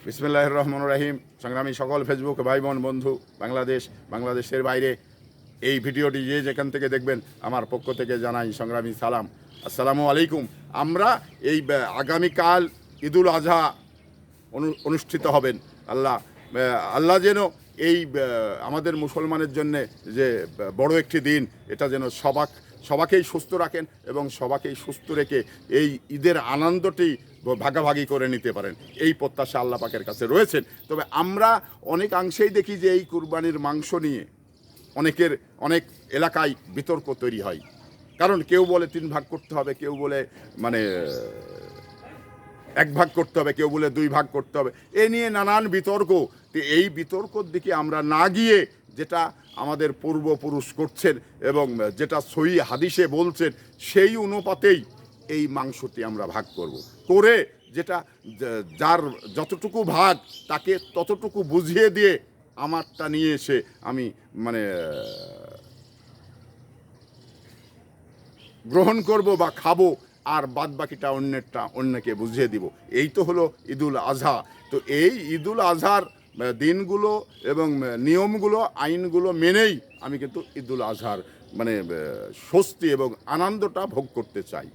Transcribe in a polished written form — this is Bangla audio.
বিসমিল্লাহির রহমানির রহিম। সংগ্রামী সকল ফেসবুক ভাই বোন বন্ধু, বাংলাদেশের বাইরে এই ভিডিওটি যে যেখান থেকে দেখবেন আমার পক্ষ থেকে জানাই সংগ্রামী সালাম, আসসালামু আলাইকুম। আমরা এই আগামীকাল ঈদুল আজহা অনুষ্ঠিত হবেন। আল্লাহ যেন এই আমাদের মুসলমানের জন্যে যে বড় একটি দিন, এটা যেন সবাকেই সুস্থ রাখেন এবং সবাকেই সুস্থ রেখে এই ঈদের আনন্দটি ভাগাভাগি করে নিতে পারেন, এই প্রত্যাশা আল্লাহ পাকের কাছে রয়েছেন। তবে আমরা অনেকাংশেই দেখি যে এই কুরবানির মাংস নিয়ে অনেক এলাকায় বিতর্ক তৈরি হয়। কারণ কেউ বলে 3 ভাগ করতে হবে, কেউ বলে মানে 1 ভাগ করতে হবে, কেউ বলে 2 ভাগ করতে হবে। এ নিয়ে নানান বিতর্ক। তো এই বিতর্কর দিকে আমরা না গিয়ে যেটা আমাদের পূর্বপুরুষ করছেন এবং যেটা সহি হাদিসে বলছেন, সেই অনুপাতেই এই মাংসটি আমরা ভাগ করে যেটা যার যতটুকু ভাগ তাকে ততটুকু বুঝিয়ে দিয়ে আমারটা নিয়ে এসে আমি গ্রহণ করব বা খাবো, আর বাদ বাকিটা অন্যকে বুঝিয়ে দিব। এই তো হলো ঈদুল আজহা। তো এই ঈদুল আজহার দিনগুলো এবং নিয়মগুলো, আইনগুলো মেনেই আমি কিন্তু ঈদুল আজহার স্বস্তি এবং আনন্দটা ভোগ করতে চাই।